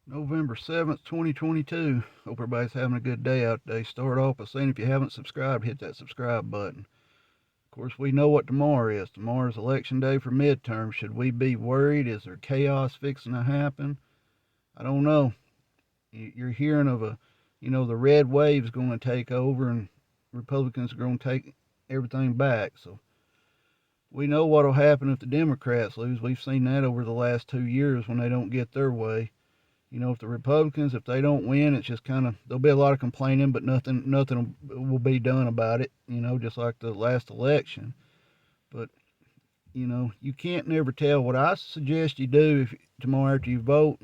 November 7th, 2022. Hope everybody's having a good day out today. Start off by saying if you haven't subscribed, hit that subscribe button. Of course, we know what tomorrow is. Tomorrow's election day for midterms. Should we be worried? Is there chaos fixing to happen? I don't know. You're hearing of the red wave's going to take over and Republicans are going to take everything back. So we know what will happen if the Democrats lose. We've seen that over the last 2 years when they don't get their way. If the Republicans, if they don't win, it's just kind of there'll be a lot of complaining, but nothing will be done about it. Just like the last election. But you can't never tell. What I suggest you do if tomorrow after you vote,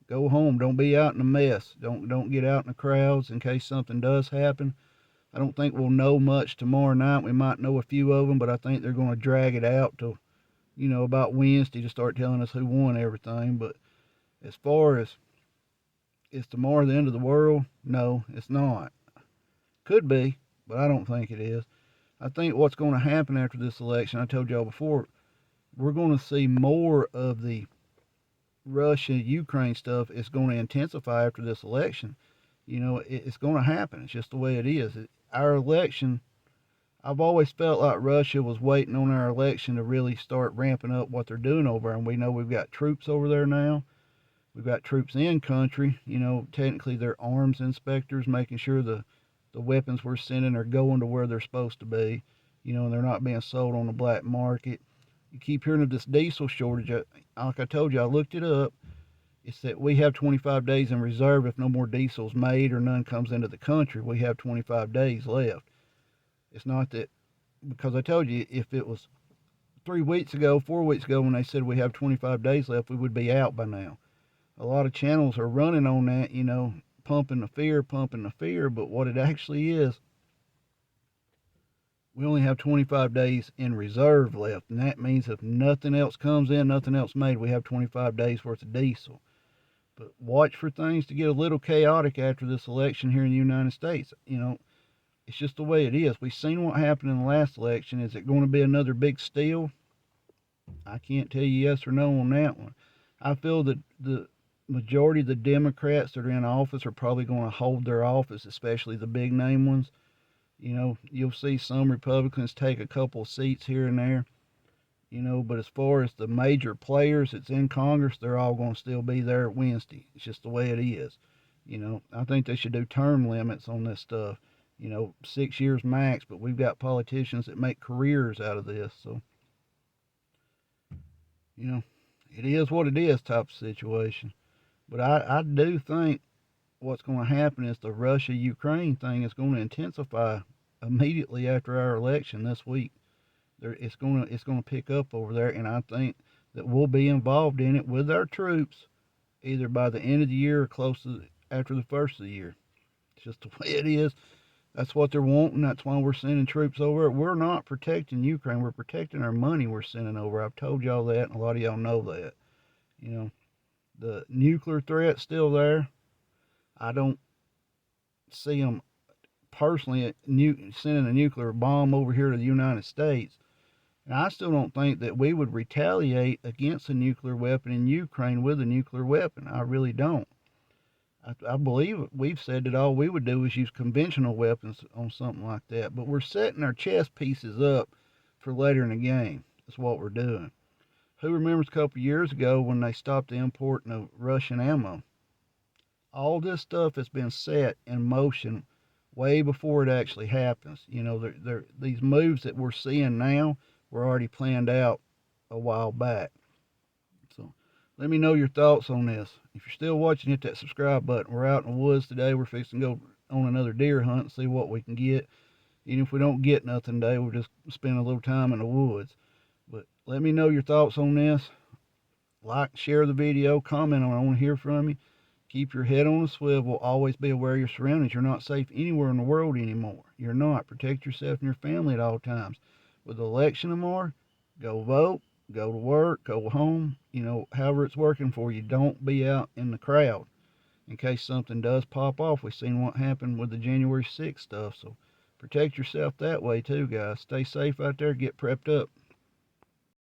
go home. Don't be out in a mess. Don't get out in the crowds in case something does happen. I don't think we'll know much tomorrow night. We might know a few of them, but I think they're going to drag it out till about Wednesday to start telling us who won everything. But as far as is tomorrow the end of the world? No, it's not. Could be, but I don't think it is. I think what's going to happen after this election, I told y'all before, we're going to see more of the Russia Ukraine stuff. It's going to intensify after this election. It's going to happen. It's just the way it is. Our election, I've always felt like Russia was waiting on our election to really start ramping up what they're doing over there. And we know we've got troops over there now. We've got troops in country. Technically they're arms inspectors, making sure the weapons we're sending are going to where they're supposed to be, and they're not being sold on the black market. You keep hearing of this diesel shortage. Like I told you, I looked it up. It's that we have 25 days in reserve if no more diesel's made or none comes into the country. We have 25 days left. It's not that, because I told you, if it was 3 weeks ago, 4 weeks ago, when they said we have 25 days left, we would be out by now. A lot of channels are running on that, pumping the fear, but what it actually is, we only have 25 days in reserve left, and that means if nothing else comes in, nothing else made, we have 25 days worth of diesel. But watch for things to get a little chaotic after this election here in the United States. It's just the way it is. We've seen what happened in the last election. Is it going to be another big steal? I can't tell you yes or no on that one. I feel that the majority of the Democrats that are in office are probably going to hold their office, especially the big name ones. You'll see some Republicans take a couple of seats here and there, but as far as the major players that's in Congress, they're all going to still be there Wednesday. It's just the way it is. I think they should do term limits on this stuff. 6 years max, but we've got politicians that make careers out of this. So, it is what it is type of situation. But I do think what's going to happen is the Russia Ukraine thing is going to intensify immediately after our election this week. It's going to pick up over there, and I think that we'll be involved in it with our troops either by the end of the year or close to after the first of the year. It's just the way it is. That's what they're wanting. That's why we're sending troops over. We're not protecting Ukraine. We're protecting our money we're sending over. I've told y'all that, and a lot of y'all know that. The nuclear threat's still there. I don't see them personally sending a nuclear bomb over here to the United States. And I still don't think that we would retaliate against a nuclear weapon in Ukraine with a nuclear weapon. I really don't. I believe we've said that all we would do is use conventional weapons on something like that. But we're setting our chess pieces up for later in the game. That's what we're doing. Who remembers a couple of years ago when they stopped the importing of Russian ammo? All this stuff has been set in motion way before it actually happens. These moves that we're seeing now were already planned out a while back. So let me know your thoughts on this. If you're still watching, hit that subscribe button. We're out in the woods today. We're fixing to go on another deer hunt and see what we can get. Even if we don't get nothing today, we'll just spend a little time in the woods. But let me know your thoughts on this. Like, share the video, comment on it. I want to hear from you. Keep your head on a swivel. Always be aware of your surroundings. You're not safe anywhere in the world anymore. You're not. Protect yourself and your family at all times. With the election tomorrow, go vote, go to work, go home. However it's working for you. Don't be out in the crowd in case something does pop off. We've seen what happened with the January 6th stuff. So protect yourself that way too, guys. Stay safe out there. Get prepped up.